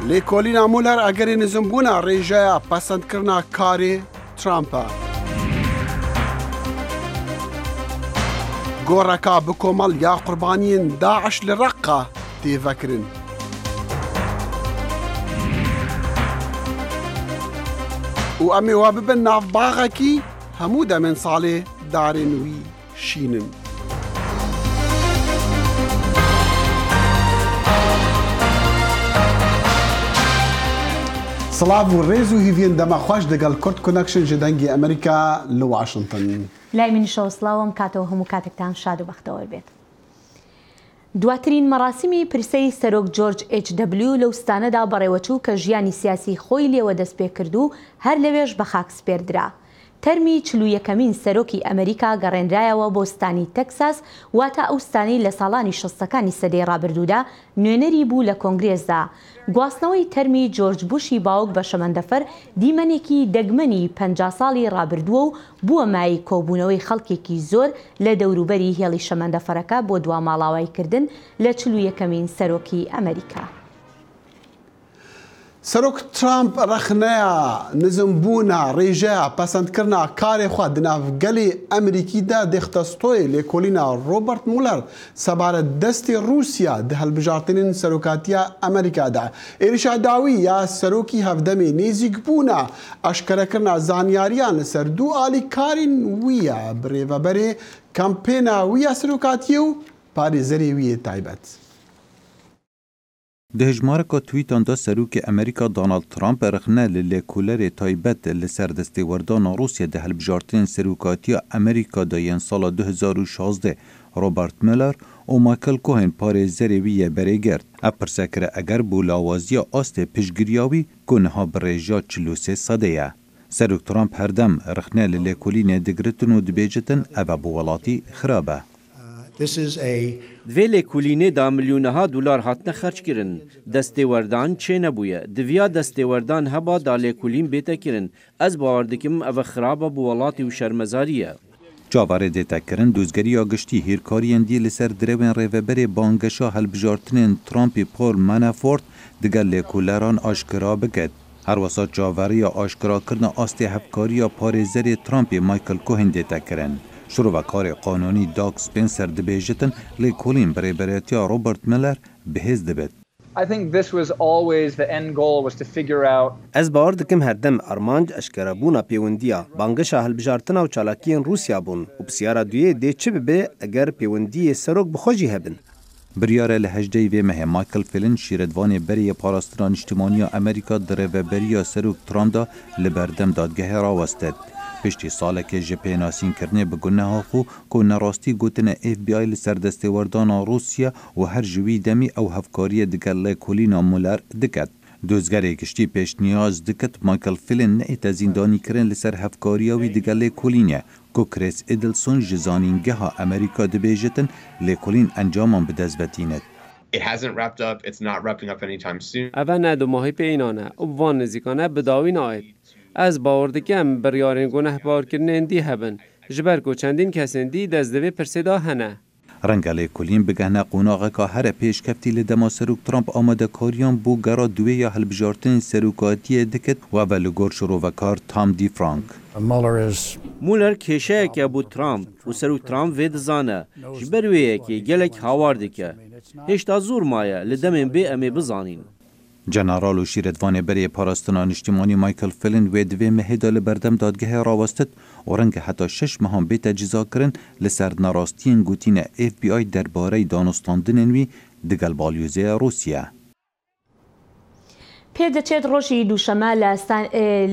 لێکۆلینا مولەر ئەگەری نزمبوونا ڕێژەیە پەسەندکردنا کارێ ترامپە. گۆڕەکە بکۆمەڵ یا قوربانیین داعش لە ڕەقە تێڤەکردن. و ئەمێ وا ببن ناوباغێکی هەموو دەمێن ساڵێ دارێن وی شینن. سڵاو و ڕێز و هیڤین دەمەخۆش دەگەڵ کورد کۆنەکشن ji دەنگی ئەمریکا لە واشنگتن. لای منیشەوە سڵاوم کاتەوە هەموو کاتێکتان شاد و بەختەوە بێت. دواترین مەراسیمی پرسەی سەرۆک جۆرج H.W. لەو ستانەدا بەڕێوەچوو کە ژیانی سیاسی خۆی لێوە دەست پێ کرد و هەر لەوێش بە خاک سپێردرا. تەرمی 41مین سەرۆکی ئەمریکا گەڕێنرایەوە بۆ ستانی تەکساس، واتە ئەو ستانەی لە ساڵانی 60ەکانی سەدەی ڕابردوودا نوێنەری بوو لە کۆنگرێسدا. گواستنەوەی تەرمی جۆرج بوشی باوک بە شەمەندەفەر دیمەنێکی دەگمەنی 50 ساڵی ڕابردووە و بووە مای کۆبوونەوەی خەڵکێکی زۆر لە دەوروبەری هێڵی شەمەندەفەرەکە بۆ دوا ماڵاوایکردن لە 41مین سەرۆکی ئەمریکا. سەرۆک ترامپ ڕەخنەیە نزمبوونا ڕێژەیە پەسەندکردنا کارێ خوا دناوگەلی ئەمریکیدا دێختەستۆی لێکۆلینا ڕۆبەرت مولەر سەبارەت دەستی رووسیا دە هەڵبژارتنین سەرۆکاتیە ئەمریکادا. ئێریشا داوی یا سەرۆکی هەڤدەمێ نێزیک بوونا ئەشکەرەکردنا زانیاریان لەسەر دوو ئالیکارین ویە برێڤەبەرێ کەمپێنا ویە سەرۆکاتیە و پارێزەری ویە تایبەت. ده هجمارکا تویتاندا سەرۆکی ئەمریکا دۆنالد ترامپ رەخنە لە لێکۆلەرێ تایبەت لەسەر دەستێوەردانا رووسیا دە هەڵبژارتنین سەرۆکاتیە ئەمریکادا یان ساڵا 2016 ڕۆبەرت مولەر و مایکل کوهن پارێزەرێ ویە بەرێگرت. ئەپرسەکرە ئەگەر بۆ لاوازیە ئاستێ پشتگیریاوی کۆنەها بڕێژا 43 سەدەیە. سەرۆک ترامپ هەردەم رەخنە لە لێکۆلینێ دەگرتن و دبێجتن ئەڤە بۆ وڵاتی خراپە. دوێ لێکولینێدا ملیۆنەها دولار هاتنە خەرجکردن. دەستێوەردان چێ نەبووە. دڤیا دەستێوەردان هەبا دا لێکولین بێتەکردن. ئەس باوەڕ دەکەم ئەڤە خراپە بۆ وڵاتی و شەرمەزاریە. جاوارێ دێتەکردن دۆزگەرییا گشتی هێرکاریان دی لەسەر درێوێن ڕێڤەبەرێ بانگەشا هەڵبژارتنên ترامپی پۆل مانافۆرت دەگەل لێکولەران ئاشکرا بکرد. هەروەسا جاواریە ئاشکراکردنە ئاستێ هەفکاریە پارێزەرێ ترامپی مایکل کوهن دێتەکردن. شروعکاری قانونی داگ سپنسر دبیجتن لێکۆلین بەرێبەرێتیا ڕۆبەرت مولەر بەهێز دەبێت. Ez bawer dikim herdem armanc eşkerebûna pêwendiya bangişa hilbijartina û çalakiyên Rûsya bûn û pisyara duyê dê çi bibe eger pêwendiyê serok bi xwe jî hebin. Biryare li hejdeyê vê mehê Michael Flynn şîretvanê beriyê parastina niştimaniya Amerîka di rêveberiya serok Trump da li berdem dadgehê rawestet. پشتی سالکه ji pênasînkirinê bi guneha xwe ku nerastî gotine FBI li ser destêwerdana Rûsya û her ji wî demî ew hevkariyê digel lêkolîna Muller diket. Dozgerê giştî pêşniyaz dikit Michael Flynn neîte zîndanîkirin li ser hevkariya wî digel lêkolînê ku Chris Edelson ji zanîngeha Amerîka dibêjitin lêkolîn encaman bi dest vetînet. Ev ne du mahî pêînan e û van nizîkane bi dawî nayet. Ez bawer dikim biryarên gunehbarkirinên dî hebin ji ber ku çendîn kesên dî dest divê pirsêda hene. Renga lêkolîn bigehne qonaxeka here pêşkeftî li dema serok Trump amadekariyan bû gera duwê ya hilbijartinên serokatiyê dikit we li gor şirovekar Tom DeFrank. Muller kêşeyeke bû Trump û serok Trump vê dizane ji ber wê yekê gelek hawar dike. Hêşta zor maye li demên bê em ê bizanîn. General û şîretvanê berê parastina niştimanî Michael Flynn wê divê mehêda li berdem dadgehê rawestit û renge heta 6 mehan bête cîzakirin li ser nerastiyên gotîne FBI derbareyê danostandinên wî digel balyozêya Rûsya. پێدەچێت ڕۆژی دووشەمە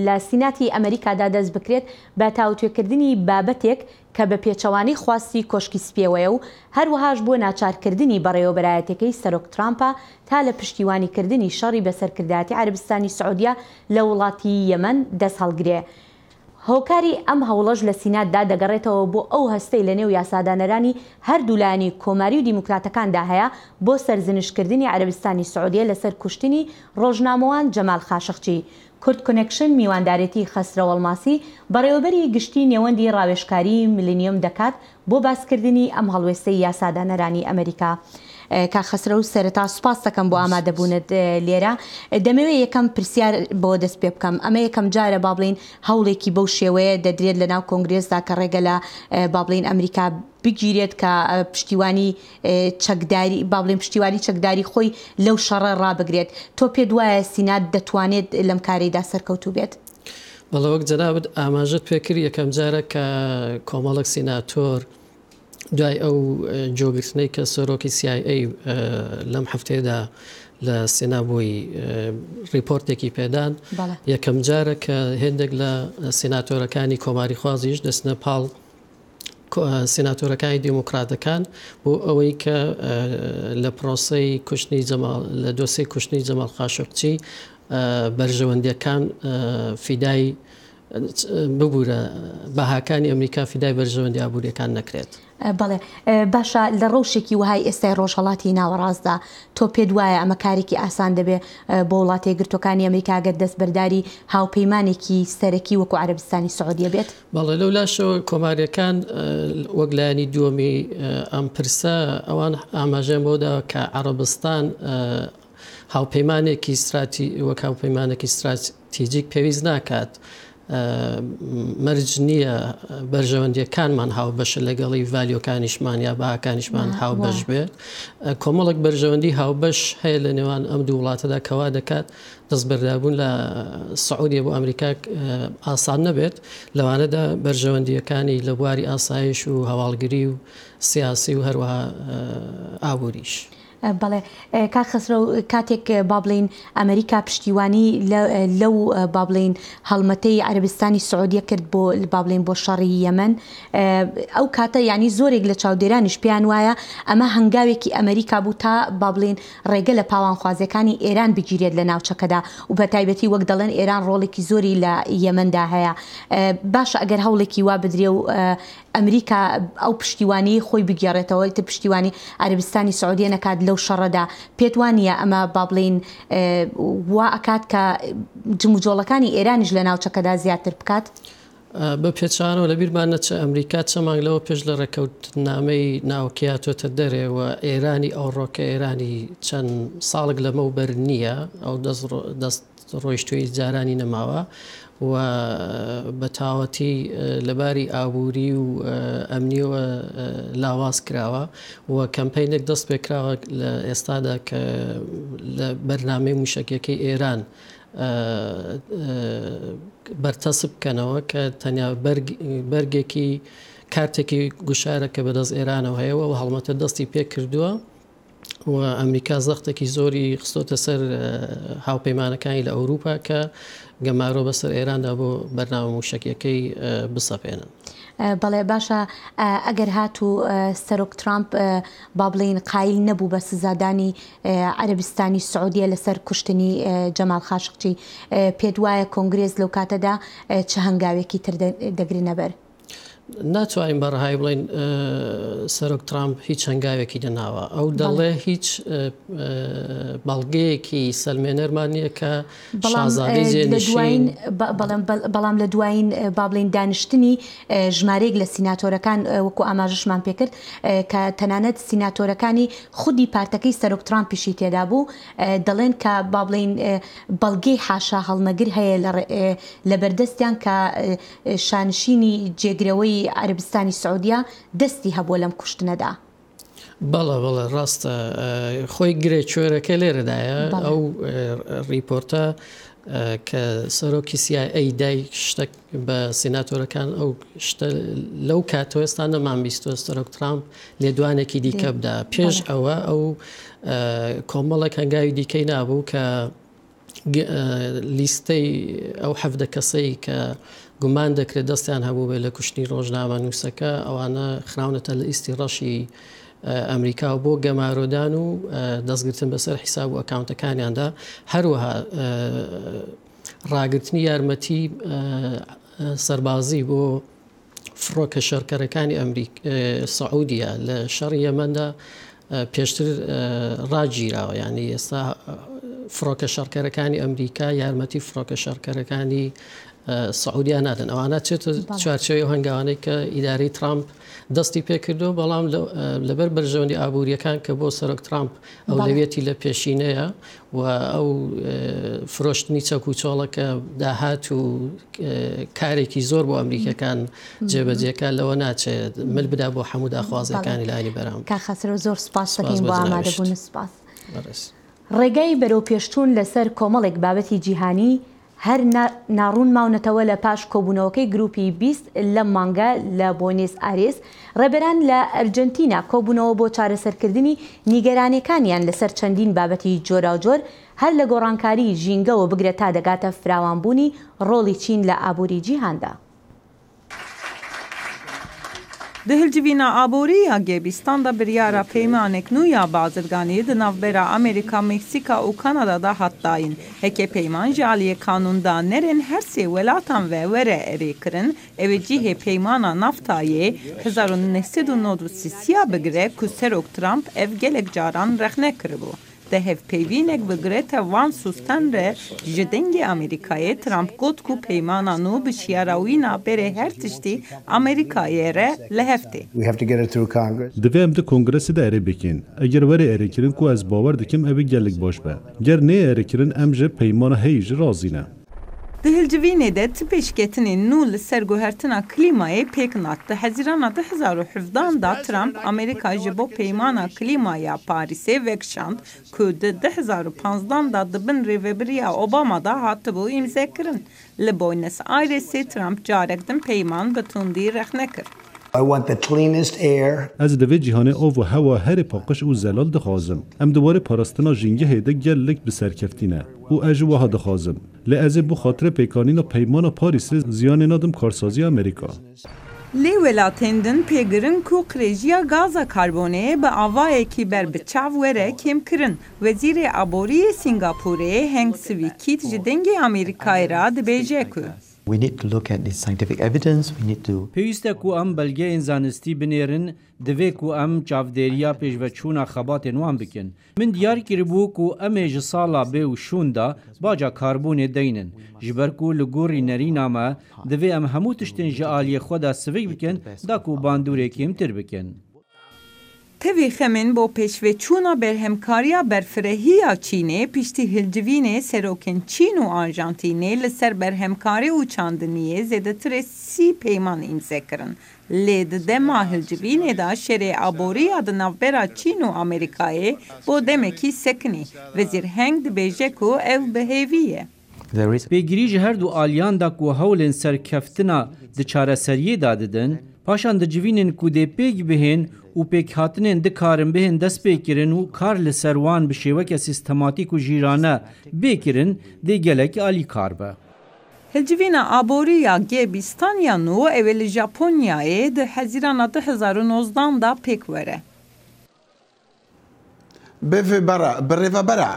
لە سیناتی ئەمریکادا دەست بکرێت بە تاوتوێکردنی بابەتێک کە بە پێچەوانی خواستی کۆشکی سپێوەیە و هەروەهاش بۆ ناچارکردنی بەڕێوەبەرایەتەکەی سەرۆک ترامپە تا لە پشتیوانیکردنی شەڕی بەسەرکردایەتی عەربستانی سعودیا لە وڵاتی یەمەن دەست هەڵگرێ. هۆکاری ئەم هەوڵەش لە سیناتدا دەگەڕێتەوە بۆ ئەو هەستەی لە نێو یاسادانەرانی هەردوولانی کۆماری و دیموکراتەکاندا هەیە بۆ سەرزنشکردنی عەربستانی سعودیە لەسەر کوشتنی ڕۆژنامەوان جەمال خاشقچی. کورد کۆنێکشن میواندارێتی خەسرە وەڵماسی بەڕێوەبەری گشتی نێوەندی ڕاوێژکاری میلینیۆم دەکات بۆ باسکردنی ئەم هەڵوێستەی یاسادانەرانی ئەمریکا. کا خسرە و سەرەتا سوپاس دەکەم بۆ ئامادەبوونت لێرە دەمەوێت یەکەم پرسیار بۆ دەست پێ بکەم ئەمە یەکەم جارە با بڵین هەوڵێکی بەو شێوەیە دەدرێت لە ناو کۆنگرێسدا کە ڕێگە لە با بڵین ئەمریکا بگیرێت کە پشتیوانی چەکداری با بڵین پشتیوانی چەکداری خۆی لەو شەڕە ڕابگرێت تۆ پێت وایە سینات دەتوانێت لەم کارەیدا سەرکەوتوو بێت؟ بەڵێ وەک جەنابەت ئاماژەت پێکرد یەکەم جارە کە کۆمەڵێک سیناتۆر دوای ئەو جۆگرتنەی کە سەرۆکی CIA لەم هەفتەیەدا لە سێنا بۆی ریپۆرتێکی پێدان یەکەم جارە کە هێندێک لە سیناتۆرەکانی کۆماری خوازیش دەستنە پاڵ سیناتۆرەکانی دیموکراتەکان بۆ ئەوەی کە لە پرۆسەی کوشتنی لە دۆسەی کوشتنی جەمال خاشقچی بەرژەوەندیەکان فیدای ببوورە بەهاکانی ئەمریکا فیدای بەرژەوەندی ئابوووریەکان نەکرێت. بەڵێ باشە لە ڕەوشێکی وهای ئێستای ڕۆژهەڵاتی ناوەڕاستدا تۆ پێت وایە ئەمە کارێکی ئاسان دەبێ بۆ وڵاتە یەکگرتوەکانی ئەمریکاگەر دەستبەرداری هاوپەیمانێکی سەرەکی وەکو عەرەبستانی سعودیە بێت؟ بەڵێ لەو لاشەوە کۆماریەکان وەک لایەنی دووەمی ئەم پرسە ئەوان ئاماژەیان بۆداوە کە عەرەبستان هاوپەیمانێکی وەک هاوپەیمانێکی استراتیجیک پێویست ناکات مەرج نییە بەرژەوەندیەکانمان هاوبەشە لەگەڵی ڤالیۆکانیشمان یا باکانیشمان هاوبەش بێت کۆمەڵک بەرژەوەندی هاوبەش هەیە لە نێوان ئەم دوو وڵاتەدا کەوا دەکات دەستبەردابوون لە سعودیە بۆ ئەمریکا ئاسان نەبێت لەوانەدا بەرژەوەندیەکانی لە بواری ئاسایش و هەواڵگری و سیاسی و هەروەها ئابووریش. بەڵێ کا خسرە و کاتێک با بڵین ئەمریکا پشتیوانی لەو با بڵین هەڵمەتەی عەرەبستانی سعودیە کرد بۆ با بڵین بۆ شەڕی یەمەن ئەو کاتە یعنی زۆرێک لە چاودێرانیش پێیان وایە ئەمە هەنگاوێکی ئەمریکا بوو تا با بڵین ڕێگە لە پاوانخوازیەکانی ئێران بگیرێت لە ناوچەکەدا و بە تایبەتی وەک دەڵێن ئێران ڕۆڵێکی زۆری لە یەمەندا هەیە باشە ئەگەر هەوڵێکی وا بدرێ و ئەمریکا ئەو پشتیوانی خۆی بگێڕێتەوە تر پشتیوانی عەرەبستانی سعودیە نەکات لەو شەڕەدا پێت وانە ئەمە با بڵین وا ئەکات کە جموجۆڵەکانی ئێرانیش لە ناوچەکەدا زیاتر بکات؟ بە پێچانەوە لە بیرمان نەچە ئەمریکا چەمانگ لەوە پێش لە ڕێکەوتنامەی ناوکیاتۆتە دەرێ و ئێرانی ئەوڕۆکە ئێرانی چەند ساڵێک لەمەوبەر نییە ئەو دەست ڕۆیشتوی جارانی نەماوە و بە تاوەتی لەباری ئابووری و ئەمنیەوە لاواز کراوە و کەمپینێک دەست پێکراوە لە ئێستادا کە لە بەرنامەی موشکەکەی ئێران بەرتەسب بکەنەوە کە تەنیا بەرگێکی کارتێکی گوشارە کە بەدەست ئێرانەوە هەیەەوە و هەڵمەتە دەستی پێ کردووە و ئەمریکا زەختێکی زۆری خستۆتە سەر هاوپەیمانەکانی لە ئەوروپا کە گەمارۆ بەسەر ئێراندا بۆ بەرنامە موشکیەکەی بسەپێنن. بەڵێ باشە ئەگەر هاتوو سەرۆک ترامپ با بڵین قایل نەبوو بە سزادانی عەرەبستانی سعودیە لەسەر کوشتنی جەمال خاشقچی پێت وایە کۆنگرێز لەو کاتەدا چه هەنگاوێکی تر دەگرنە بەر؟ ناتوانین بەڕهای بڵین سەرۆک ترامپ هیچ هەنگاوێکی دەناوە ئەو دەڵێ هیچ بەڵگەیەکی سەلمێنەرمان نییە کە شازادەی جێنشین بەڵام لە دوایین با بڵین دانیشتنی ژمارەیەک لە سیناتۆرەکان وەکو ئاماژشمان پێکرد کە تەنانەت سیناتۆرەکانی خودی پارتەکەی سەرۆک ترامپیشی تێدا بوو دەڵێن کە با بڵین بەڵگەی حاشا هەڵنەگر هەیە لە بەردەستیان کە شانشینی جێگرەوەی عەرەبستانی سعودیە دەستی هەبووە لەم کوشتنەدا. بەڵێ ڕاستە خۆی گرێ کوێرەکە لێرەدایە ئەو ریپۆرتە کە سەرۆکی CIA دای شتێک بە سیناتۆرەکان ئەو شتە لەو کاتەوە ئێستا نەمان بیستوە سەرۆک ترامپ لێدوانێکی دیکە بدا پێش ئەوە ئەو کۆمەڵێک هەنگاوی دیکەی نابوو کە لیستەی ئەو 17 کەسەی کە گومان دەکرێت دەستیان هەبوو بێت لە کوشتنی ڕۆژنامە نووسەکە ئەوانە خراونەتە لە ئیستی ڕەشی ئەمریکا و بۆ گەمارۆدان و دەستگرتن بەسەر حیساب و ئەکاونتەکانیاندا هەروەها ڕاگررتنی یارمەتی سەربازی بۆ فڕۆکە شەرکەرەکانی سعودیە لە شەڕی یەمەندا پێشتر ڕاگیراوە یعنی ئێستا فڕۆکە شەرکەرەکانی ئەمریکا یارمەتی فڕۆکە شەرکەرەکانی سعودیا نادن ئەوانە چێتە چوارچێوی هەنگاوانەی کە ئیداری ترامپ دەستی پێکردو بەڵام لەبەر بەرژەوەندی ئابوووریەکان کە بۆ سەرۆک ترامپ ئەولەوێتی لە پێشینەیە و ئەو فرۆشتنی چەک و چۆڵەکە داهات و کارێکی زۆر بۆ ئەمریکەکان جێبەجێکە لەوە ناچێت مل بدا بۆ هەموو داخوازەکانی لایانی بەرام کاخەسەرە زۆر سپاس دەکەین بۆ ئامادەبوون سپاس. ڕێگای بەرەو پێشچوون لەسەر کۆمەڵێک بابەتی جیهانی هەر ناڕوون ماونەتەوە لە پاش کۆبوونەوەکەی گروپی 20 لە مانگە لە بۆنێس ئارێس ڕێبەران لە ئەرجنتینا کۆبوونەوە بۆ چارەسەرکردنی نیگەرانەکانیان لەسەر چەندین بابەتی جۆراوجۆر هەر لە گۆڕانکاری ژینگەوە بگرێت تا دەگاتە فراوانبوونی ڕۆڵی چین لە ئابووری جیهاندا. دهلجوینا ئابووری یا گێبیستاندا بریارە پەیمانێک نو یا بازرگانی di navbera Amerîka, Meksika û Kanadada hat dayîn. Heke peyman ji aliyê kanûnda nerin her sê welatan ve were erê kirin, ev ê cihê peymana naftayê 1993 bigire ku Serok Trump ev gelek caran rexne kiribû. De hevpeyvînek bigirête van sustan re ji dengê Amerîkayê Trump got ku peymana nû bi şiyarawîna berê her tiştî Amerîkayê re li heftê. Divê em di Kongresê de erê bikin. Eger were erê kirin ku ez bawer dikim ev ê gelek baş be. Ger nê erê kirin em ji peymana heyî jî razî ne. Dihilcivînê de pêşketinên nû li ser guhertina klîmayê pêk nattı. Hezîrana 2017 da Trump Amerîka ji bo peymana klîmaya Parîsê vekşand ku di 2015 da dibin rêveberiya Obama'da hatibû îmzêkirin. Li Buenos Airesê Trump carek din peyman bi tundî rexne kir. Ez divê cîhanê av û hewa herê paqij û zelal dixwazim. Em di warê parastina jîngehê de gelek bi serkeftîne û ez ji wiha dixwazim. Lê ez ê bi xatirê pêkanîna peymana Parîsê ziyanê nadim karsaziya Amerîka. Lê welatên din pêgirin ku qirêjiya gaza karbonê bi avayekî ber bi çav were kêmkirin. Wezîrê Aboriyê Singapûrê Heng Swee Keat ji dengê Amerîkayê ra dibêje ku we need to look at the scientific evidence. We need to. پێویستە ku em belgeyên zanistî binêrin, divê ku em çavdêriya pêşveçûna xebatên wan bikin. Min diyar kiribû ku em ê ji sala bê û şûn da baca karbonê deynin. Ji ber ku li gorî nerîna me divê em hemû tiştên ji aliyê xwe da sivîk bikin da ku bandûrê kêmtir bikin. Tevî xemên bo pêşveçûna berhemkariya berfirehiya Çînê piştî hilcivînê serokên Çîn û Arjantînê li ser berhemkarî û çandiniyê zêdetirê 30 peyman îmze kirin. Lê di dema hilcivînê da şerê aboriya di navbera Çîn û Amerîkayê bo demekî sekinî. Vezîr Heng dibêje ku ev bihêvî ye. Pêgirî ji her du aliyan da ku hewlên serkeftina di çareseriyê da didin, paşan di civînên ku dê pêk bihên û pêkhatinên dikarin bihên dest pêkirin û kar li ser wan bi şêweke sîstematîk û jîrane bêkirin dê gelek alî kar be. Hilcivîna aboriya Gebîstanya nû ev ê li Japonyayê di hezîrana 2019 da pêk were. Birêvebera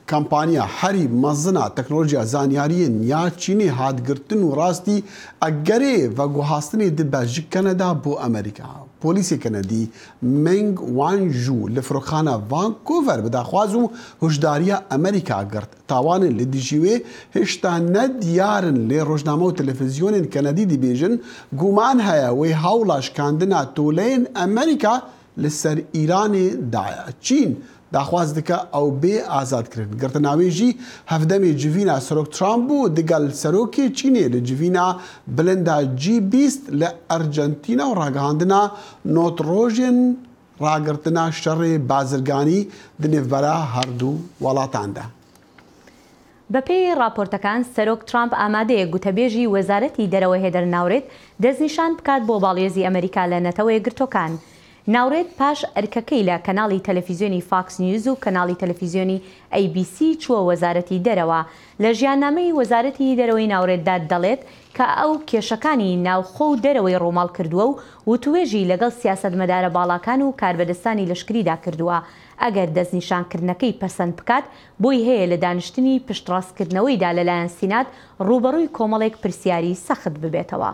kampanya herî mezina teknolojiya zanyariyên ya Çînê hatgirtin û rastî egerê veguhastinê dibe ji Kanada bo Amerîka. Polîsê Kanadî Meng Wanzhou li firokxana Vancouver bi daxwaz û hişdariya Amerîka girt. Tawanên li dijî wê hêşta ne diyarin lê rojname û televizyonên Kanadî dibêjin guman heye wê hewla şikandina toleyên Amerîka li ser Îranê daye. Çîn daxwaz dike ew bê azadkirin. Girtinavê jî hevdemê civîna Serok Trump bû digel serokê Çînê li civîna bilinda G20 li Arjentîna û ragihandina notrojên ragirtina şerê bazirganî di nêvbera her du welatan de. بەپێی راپۆرتەکان سەرۆک ترامپ ئامادەیە گوتەبێژی وەزارەتی دەرەوە هێدر ناورێت دەستنیشان بکات بۆ باڵێزی ئەمریکا لە نەتەوەی گرتوەکان. ناورێت پاش ئەرکەکەی لە کەناڵی تەلەڤیزیۆنی فاکس نیوز و کەناڵی تەلەڤیزیۆنی ABC چووە وەزارەتی دەرەوە. لە ژیاننامەی وەزارەتی دەرەوەی ناورێتدا دەڵێت کە ئەو کێشەکانی ناوخۆ و دەرەوەی ڕۆماڵ کردووە و وتوێژی لەگەڵ سیاسەتمەدارە باڵاکان و کاربەدەستانی لەشکریدا کردووە. ئەگەر دەستنیشانکردنەکەی پەسەند بکات بۆی هەیە لە دانیشتنی پشتڕاستکردنەوەیدا لەلایەن سینات ڕوبەڕووی کۆمەڵێک پرسیاری سەخت ببێتەوە.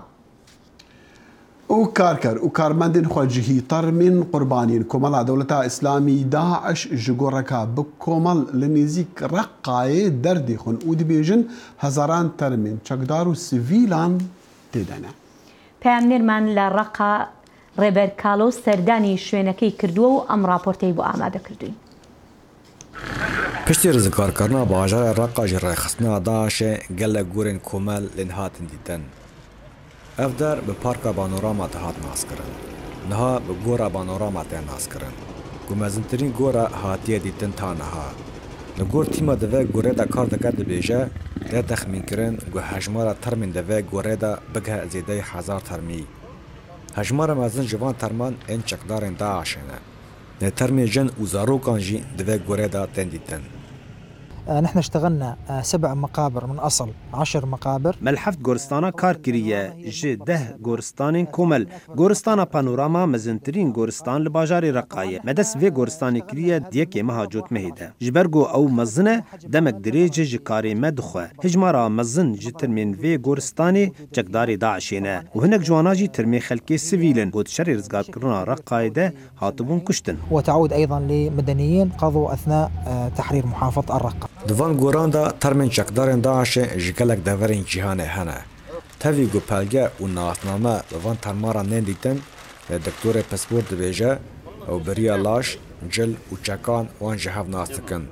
و کارکر و کارمەندên xwecihî termên qurbaniyên Komela Dewleta İslamî Daeş ji goreka bi Komal li nêzik Reqqayê derdê xwin û dibêjin hezaran termên çekdar û sivîlan têde ne. پەیامنێرمان لە ڕەقا ڕێبەر کالۆس سەردانی شوێنەکەی کردووە و ئەم راپۆرتەی بۆ ئامادە کردوین. پشتی rizgarkirina bajarê Reqa ji rêxistina Daişê gelek gurên Komel lên hatin dîtin. Ev der bi Parka Banorama de hat naskirin. Niha bi gora Banorama tê naskirin. Ku mezintirîn gora hatiye dîtin ta niha. Li gor tîma divê gorê de kar dike dibêje, tê texmînkirin ku hejmara termên divê gorê de bigihe zêdeyî 1000 termî. Hejmara mezin ji van terman ên çekdarên Daişê ne. Lê termê jin û zarokan jî divê gorê de tên dîtin. نحن اشتغلنا 7 مقابر من أصل 10 مقابر. ملحفت گورستانا کار کریه جه 10 گورستان کومل گورستانا پانوراما مزنترین گورستان لباجاری رقایه مدس وی گورستان کریه دیگه مهاجوت مهیده جبرگو او مزنه دمک دریجه جکاری مدخوه هجمارا مزن جترمین وی گورستانی چکداری داعشینه و هنک جوانا جی ترمی خلکی سیویلن بود شر رزگار کرنا رقایه ده هاتبون کشتن. وتعود أيضا لمدنيين قضوا أثناء تحرير محافظة الرقة. Divan goran da termên çekdarên Daişê ji gelek deverên cîhanê hene. Tevî got pelge û nasname li van termaran nên dîtin, lê doktorê pispor dibêje ew beriya laş, cil û çekan wan ji hev nas dikin.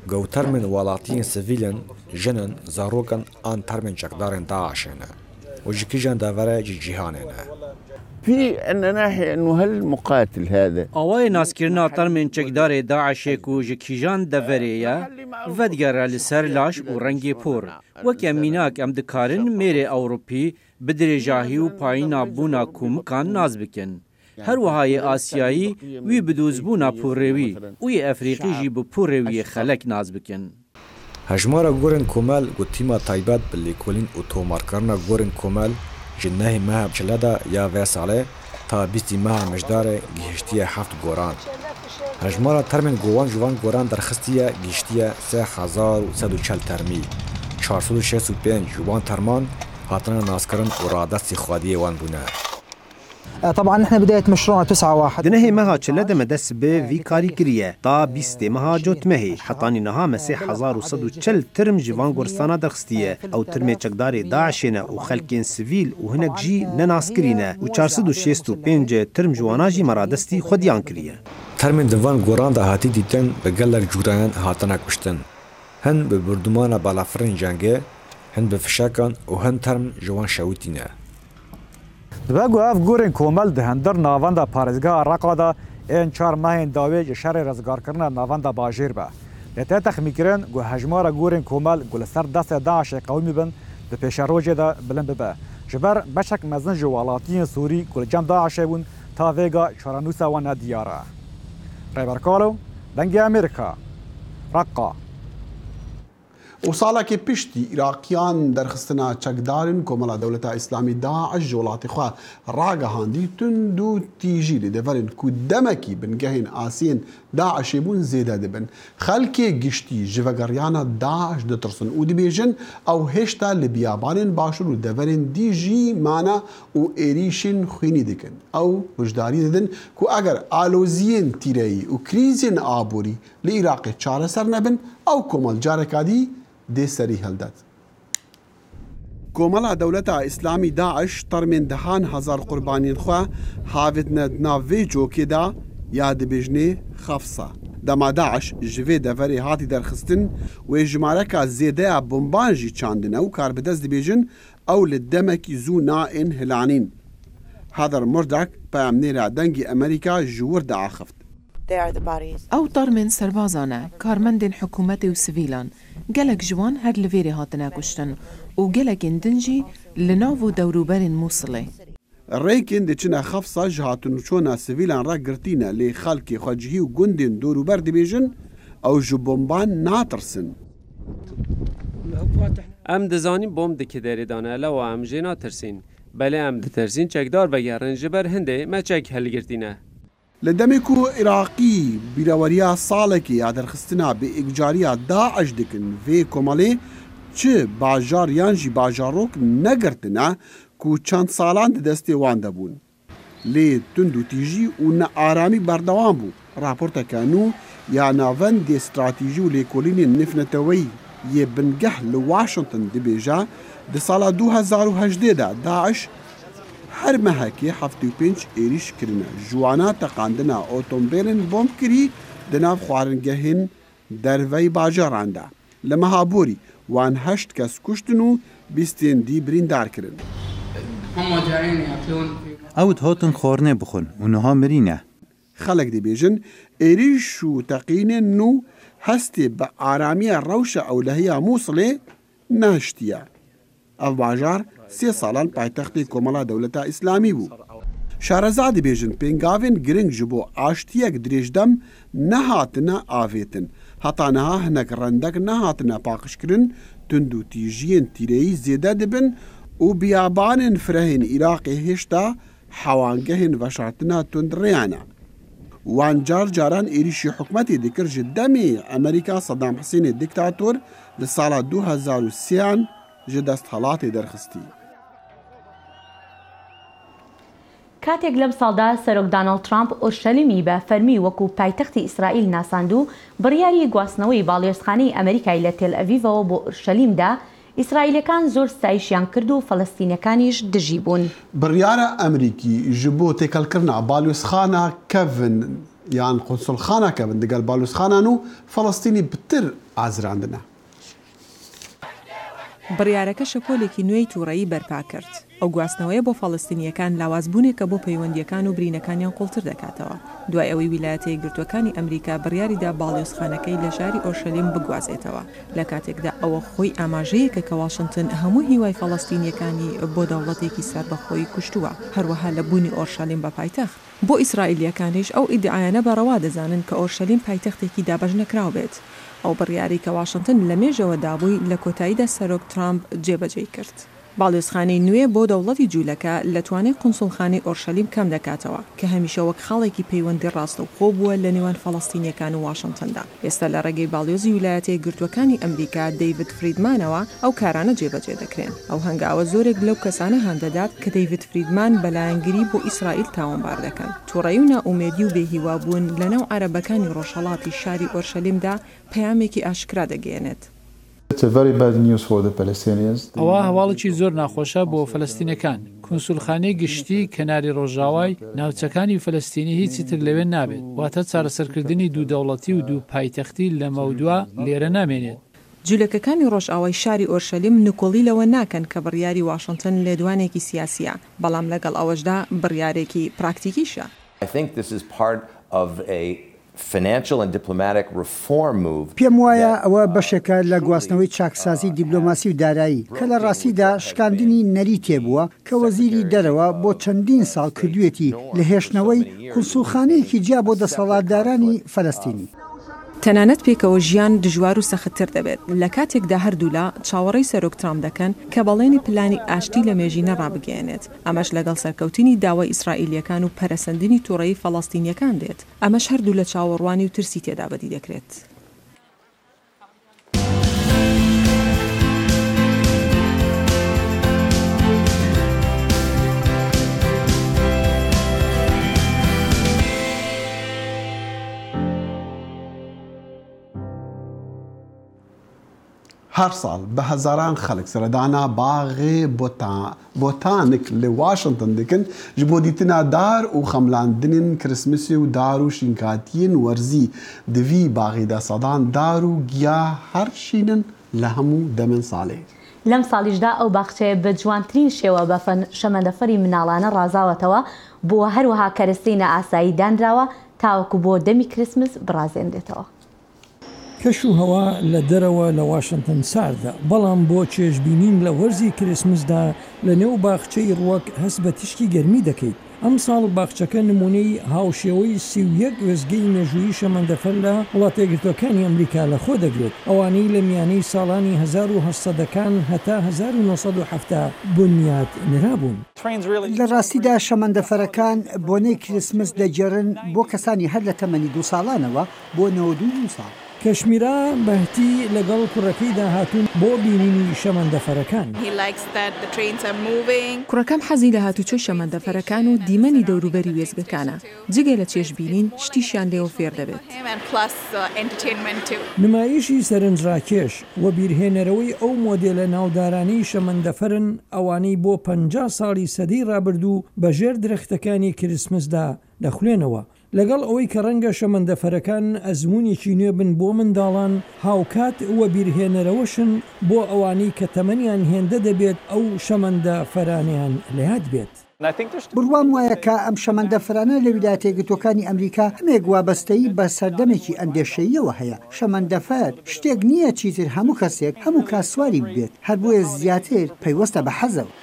Got termên welatiyên sivîlin, jinin, zarokan an termên çekdarên Daişê ne. û ji kîjan deverê ji cîhanê ne. في عندنا ناحية انه هالمقاتل هذا اوای ناسکرنا ترمن چکدار داعش کو جکیجان دوریا ودگر لسر لاش و رنگی پور وکه میناک ام دکارن میره اوروپی بدرجاهی و پایینا بونا کوم کان ناز بکن هر وهای آسیایی وی بدوز بونا پوروی وی افریقی جی بو پوروی خلک ناز بکن. هجمارا گورن کومل و تیما تایبت بلیکولین و تومارکارنا گورن کومل جنه ماه بچلده یا وی ساله تا 20 ماه مجدار گیشتیه 7 گوران. هجمارا ترمین گوان جوان گوران درخستیه گیشتیه 3140 ترمی. 465 جوان ترمان هاتنا ناسکرن و رادستی خوادیه وان بونه. طبعا نحن بداية مشروع 9/1 دنه مها چلده مدس به وی کاری کریه تا 20 مها جوت مهی حتانی نها مسیح 1140 ترم جوان گورستانا درخستیه او ترم چکدار داعشینه و خلکین سیویل و هنک جی نناسکرینه و 465 ترم جوانا جی مرادستی خودیان کریه. ترمین دوان گوران ده هاتی دیتن به گلک جوران هاتنا کشتن. هن به بردمان بالافرین جنگه، هن به فشاکان و هن ترم جوان شویتینه. دبگو اف گورن کومل دهندر ناواندا پارێزگا ڕقا دا ئێن 4 ماهên dawê ji şerê rizgarkirina navanda bajêr be. Lê tê texmîkirin gu hejmara gorên Komal gu li ser destê Daişê qewimî bin di pêşerojê de bilind bibe. Ji ber beşek mezin ji welatiyên Sûrî ku li cem Daişê bûn ta vêga çaranûsa wan ne diyar e. Rêberkalo, dengê Amerîka, Reqqa. و ساڵێکی پشتی عراقیان دەرخستنا چەکدارن کۆمەڵا دەوڵەتە ئیسلامی داعش وڵاتی خوا ڕاگەهاندی تند و تیژی لێ دەڤەرن کو دەمەکی بنگەهین ئاسیین داعشێ بوون زێدە دەبن خەلکێ گشتی ژڤەگەڕیانە داعش دەترسن و دەبێژن ئەو هێشتا لە بیابانên باشوور و دەڤەرên دیژی مانە و ئێریشین خوێنی دەکەن ئەو هشداری دەدن کو ئەگەر ئالۆزیên تیرەیی و کریزên ئابووری لە عێراقê چارەسەر نەبن ئەو کۆمەڵ جارێکادی دێ سەری هەلدات. کۆمەڵا دەوڵەتە ئیسلامی داعش تەرمێن دەهان هەزار قوربانین خوا هاوێتنە ناو vê cokê da ya dibêjnê xefsa. Dema Daeş ji vê deverê hatî derxistin wê jimareka zêdeya bomban jî çandine û kar bi dest dibêjin ew li demekî zû naên hilanîn. Heather Murdoch peyamnêra dengê Amerîka ji wir de axeft. ئەو تەرمێن سەربازانە کارمەندên حکوومەتê û سڤîlan gelek ji wan her li vêrê hatine kuştin û gelekên din jî li nav û dewrûberên Mûsilê. Rêkên diçine xefsa ji hatûnçona sivîlan re girtîne lê xelkê xwecihî û gundên dorûber dibêjin ew ji bomban natirsin. Em dizanîn bom dike derê dane lewa em jê natirsin. Belê em ditirsîn çekdar vegerin ji ber hindê me çek helgirtîne. Li demê ku Iraqî bîreweriya salekê ya derxistina bi îcariya Daeş dikin vê komelê çi bajar yan jî bajarok negirtine ku çend salan di destê wan de bûn. لێ تند و تیژی و نەئارامی بەردەوام بوو. راپۆرتەکان و یا ناوەندی استراتیژی و لێکۆڵینی نفنەتەوەی یێ بنگەح لە واشنگتن دەبێژە di sala 2018 Daesh her mehekê 75 êriş kirine. Jiwana teqandina otomobîlên bombkirî di nav xwaringehên derveyî bajaran de. Li Mehaborî wan 8 kes kuştin û 20 dî birîndar kirin. Ew hatin xwarinê bixwin û niha mirîne. Xelek dibêjin êrîş û teqînên nû hestê bi aramiya rewşa ewlehiya Mosulê nehiştiye. Ev bajar 3 salan paytextê Komala Dewleta İslamî bû. Şareza dibêjin pêngavên giring ji bo aştiyek dirêjdem nehatine avêtin. Heta niha hinek rendek nehatine paqişkirin, tund û tîjiyên tîreyî zêde dibin û biyabanên firehên Iraqê hêşta hewangehên veşartina tund rêyane. Wan car caran êrişî hikûmetê dikir ji demê Amerîka Saddam Hüseynê diktator li sala 2003 ji desthilatê derxistî. کاتێک لەم ساڵدا سەرۆک داناڵد ترامپ ئۆرشەلیمی بە فەرمی وەکو پایتەختی ئیسرائیل ناساند و بڕیاری گواستنەوەی باڵێۆزخانەی ئەمریکای لە تێل ئەڤیڤەوە بۆ ئۆرشەلیمدا ئیسرائیلەکان زۆر ستایشیان کرد و فەڵەستینەکانیش دژی بوون. بڕیارە ئەمریکی ji بۆ تێکەڵکردنا باڵێۆزخانە کەڤن یان قونسڵخانە کەڤن دەگەل باڵێۆزخانان و فەڵەستینی بتر ئازراندنە. بڕیارەکە شەپۆلێکی نوێی تووڕەیی بەرپا کرد. ئەو گواستنەوەیە بۆ فەڵەستینیەکان لاوازبوونێکە بۆ پەیوەندیەکان و برینەکانیان قوڵتر دەکاتەوە. دوای ئەوەی ویلایەتە یەکگرتووەکانی ئەمریکا بڕیاریدا باڵێۆزخانەکەی لە شاری ئۆرشەلیم بگوازێتەوە. لە کاتێکدا ئەوە خۆی ئاماژەیەکە کە واشنگتن هەموو هیوای فەڵەستینیەکانی بۆ دەوڵەتێکی سەربەخۆیی کوشتووە، هەروەها لە بوونی ئۆرشەلیم بە پایتەخت. بۆ ئیسرائیلیەکانیش ئەو ئیدعایانە بەڕەوا دەزانن کە ئۆرشەلیم پایتەختێکی دابەش نەکراو بێت. ئەو بڕیاری کە واشنگتن لە مێژەوە دابووی لە کۆتاییدا سەرۆک ترامپ جێبەجێ کرد. باڵێۆزخانەی نوێ بۆ دەوڵەتی جوولەکە لە توانای قونسڵخانەی ئۆرشەلیم کەم دەکاتەوە کە هەمیشە وەک خاڵێکی پەیوەندی ڕاستە و خۆ بووە لە نێوان فەڵەستینیەکان و واشنگتندا. ئێستا لە ڕێگەی باڵێۆزی ویلایەتە یەکگرتووەکانی ئەمریکا دەیڤید فریدمانەوە ئەو کارانە جێبەجێ دەکرێن. ئەو هەنگاوە زۆرێک لەو کەسانە هەندەدات کە دەیڤید فریدمان بەلایەنگیری بۆ ئیسرائیل تاوانبار دەکەن. تووڕەیی و نائومێدی و بێهیوابوون لەناو عەرەبەکانی ڕۆژهەڵاتی شاری ئۆرشەلیمدا پەیامێکی ئاشکرا دەگەێنێت. ئەوە هەواڵێکی زۆر ناخۆشە بۆ فەلەستینەکان. کونسولخانەی گشتی کەناری ڕۆژاوای ناوچەکانی فەلەستینی هیچی تر لەوێ نابێت، واتە چارەسەرکردنی دوو دەوڵەتی و دوو پایتەختی لە مەودووە لێرە نامێنێت. جوولەکەکانی ڕۆژئاوای شاری ئۆرشەلیم نکۆڵی لەوە ناکەن کە بڕیاری واشنگتن لێدوانێکی سیاسیە، بەڵام لەگەڵ ئەوەشدا بڕیارێکی پراکتیکیشە. پێم وایە ئەوە بەشێکە لە گواستنەوەی چاکسازی دیبلۆماسی و دارایی کە لە ڕاستیدا شکاندنی نەری تێبووە کە وەزیری دەرەوە بۆ چەندین ساڵ کردوێتی لە هێشتنەوەی قونسوڵخانەیەکی جیا بۆ دەسەڵاتدارانی فەلەستینی. تەنانەت پێکەوە ژیان دژوار و سەختتر دەبێت لە کاتێکدا هەردوولا چاوەڕێی سەرۆک ترامپ دەکەن کە بەڵێنی پلانی ئاشتی لە مێژینە ڕابگەێنێت. ئەمەش لەگەڵ سەرکەوتنی داوای ئیسرائیلیەکان و پەرەسەندنی تووڕەیی فەڵەستینیەکان دێت. ئەمەش هەردوو لە چاوەڕوانی و ترسی تێدا بەدی دەکرێت. هەر ساڵ بە هەزاران خەڵک سەردانا باغێ بۆتانێک لە واشنگتن دەکەن ji بۆ دیتنا دار و خەملاندنên کریسمسی و دار و شینکاتiyên وەرزی divî باغیدا سەدان دار و giya هەر شینن لە هەموو دەمن ساڵێ. لەم ساڵیشدا ئەو باخچەیە بە جوانترین شێوە بە شەمەندەفەری مناڵانە ڕازاوەتەوە بۆ هەروەها کەرەستەی نەئاسایی دانراوە تاوەکو بۆ دەمی کریسمس بڕازێنرێتەوە. کەش و هەوا لە دەرەوە لە واشنگتن ساردە، بەڵام بۆ چێژبینین لە وەرزی کریسمسدا لە نێو باخچەی ڕووەک هەست بە تشکی گەرمی دەکەیت. ئەم ساڵ باخچەکە نمونەی هاوشێوەی 31 وێزگەی مێژووی شەمەندەفەر لە وڵاتە یەکگرتووەکانی ئەمریکا لە خۆ دەگرێت، ئەوانەی لە میانەی ساڵانی 1970ەکان هەتا 1970 بنیاد نرابوون. لە ڕاستیدا شەمەندەفەرەکان بۆنەی کریسمس دەجێڕن بۆ کەسانی هەر لە تەمەنی 2 ساڵانەوە بۆ 92 ساڵ. کەشمیرا بەهتی لەگەڵ کوڕەکەیدا هاتوون بۆ بینینی شەمەندەفەرەکان. کوڕەکەم حەزی لە هاتوچۆ شەمەندەفەرەکان و دیمەنی دەوروبەری وێزگەکانە. جگە لە چێژبینین شتیشیان لێوە فێر دەبێت. نمایشی سەرنجڕاکێش وە بیرهێنەرەوەی ئەو مۆدێلە ناودارانەی شەمەندەفەرن ئەوانەی بۆ 50 ساڵی سەدەی ڕابردوو بەژێر درەختەکانی کریسمسدا دەخولێنەوە. لەگەڵ ئەوەی کە ڕەنگە شەمەندەفەرەکان ئەزمموونێکی نوێ بن بۆ منداڵان هاوکات وە بیرهێنەرەوەشن بۆ ئەوانەی کە تەمەنیان هێندە دەبێت ئەو شەمەندەفەرانیان لەیاد بێت. بڕوام وایە کە ئەم شەمەندەفرانە لە ویلایەتە یەکگرتووەکانی ئەمریکا هەمێک وابەستەیی بە سەردەمێکی ئەندێشەیەوە هەیە. شەمەندەفەر شتێک نییە چیتر هەموو کەسێک هەموو کاسواری بێت، هەر بۆیە زیاتر پەیوەستە بە حەزەوە.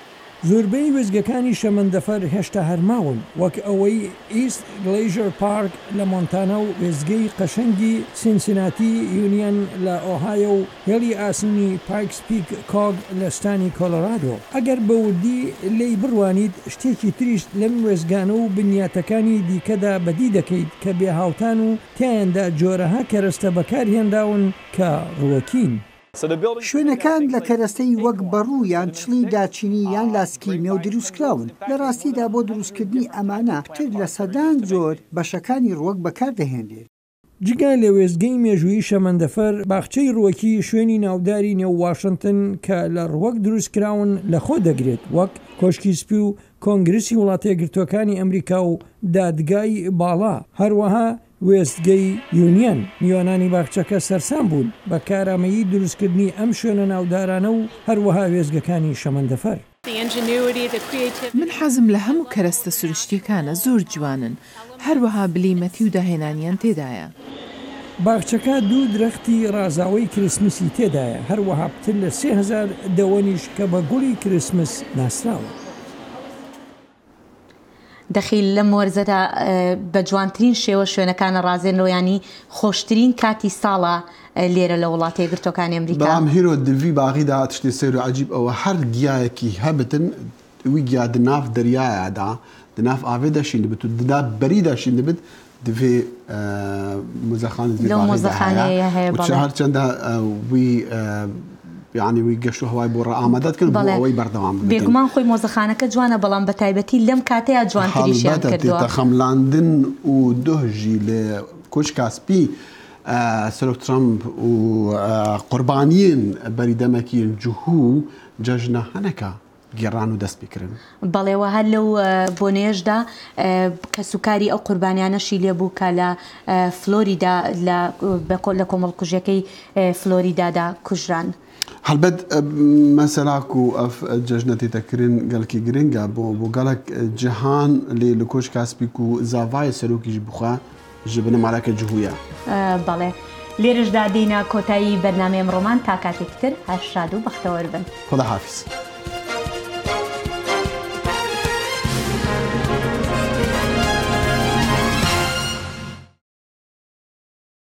زۆربەی وێزگەکانی شەمەندەفەر هێشتا هەرماون وەک ئەوەی ئیست گلیژر پارک لە مۆنتانا و وێزگەی قەشەنگی سینسیناتی یونیەن لە ئۆهایۆ و هێڵی ئاسنی پایکس پیک کۆگ لە ستانی کۆلۆرادۆ. ئەگەر بەوردی لێی بڕوانیت شتێکی تریش لەم وێزگانە و بنیاتەکانی دیکەدا بەدی دەکەیت کە بێهاوتان و تیاندا جۆرەها کەرەستە بەکارهێنداون کە ڕوەکین. شوێنەکان لە کەرەستەی وەک بەڕوو یان چڵی داچینی یان لاسکیمێ و دروستکراون. لە ڕاستیدا بۆ دروستکردنی ئەمانە تر لە سەدان جۆر بەشەکانی ڕوەک بەکاردەهێنرێت. جگە لە وێزگەی مێژووی شەمەندەفەر باخچەی ڕووەکی شوێنی ناوداری نێو واشنگتن کە لە ڕوەک دروستکراون لەخۆ دەگرێت وەک کۆشکی سپی و کۆنگرسی وڵاتە یەکگرتووەکانی ئەمریکا و دادگای باڵا. هەروەها وێستگەی یونیەن میوانانی باخچەکە سەرسام بوون بە کارامەیی دروستکردنی ئەم شوێنە ناودارانە و هەروەها وێزگەکانی شەمەندەفەر. من حەزم لە هەموو کەرەستە سروشتیەکانە زۆر جوانن، هەروەها بلیمەتی و داهێنانیان تێدایە. باخچەکە دوو درەختی ڕازاوی کریسمسی تێدایە، هەروەها پتر لە 3000 دەوەنیش کە بە گوڵی کریسمس ناسراوە. دەخیل لەم وەرزەدا بە جوانترین شێوە شوێنەکانە ڕازێنەوەیانی خۆشترین کاتی ساڵە لێرە لە وڵاتە یەکگرتووەکانی ئەمریکا. بەڵام هیرۆ دڤی باغیدا تشتی سەیر و عەجیب ئەوە هەر گیایەکی هەبتن وی گیا دناف دەریایەدا دناف ئاوێ دەشین دەبێت و دنا بەری دەشین دەبێت دوێ مۆزەخانە مۆزەخانەیە هەیە هەر چەندە وی یعنی وی گەشت و هەوای بۆ ڕائامادەت کرد بۆ ئەوەی بەردەوام بێت. بێگومان خۆی مۆزەخانەکە جوانە بەڵام بە تایبەتی لەم کاتەیە جوانتریشیان کردووە. تێتە خەملاندن و دۆژی لە کۆچکاسپی سەرۆک ترامپ و قوربانیین بەریدەمەکی جوهوو جەژنە هەنەکە گێڕان و دەست پێکردن. بەڵێوە هەر لەو بۆنێژدا کە سوکاری ئەو قوربانیانەشی لێبوو کە لە فلۆریدا لە کۆمەڵکوژەکەی فلۆریدادا کوژران. هەڵبەت مەسەلاک و ئەف جەژنەتی تەکردن گەلکی گرنگە بۆ گەلک جیهان لێ لە کۆچ کاسپیک و زاڤایە سەرۆکیش بخوا ji binêmareke cihûye. بەڵێ لێرەشدا دێنا کۆتایی بەرنامەی ئەمڕۆمان تا کاتێکتر هەر شاد و بەختەوەر بن. خدا حافظ.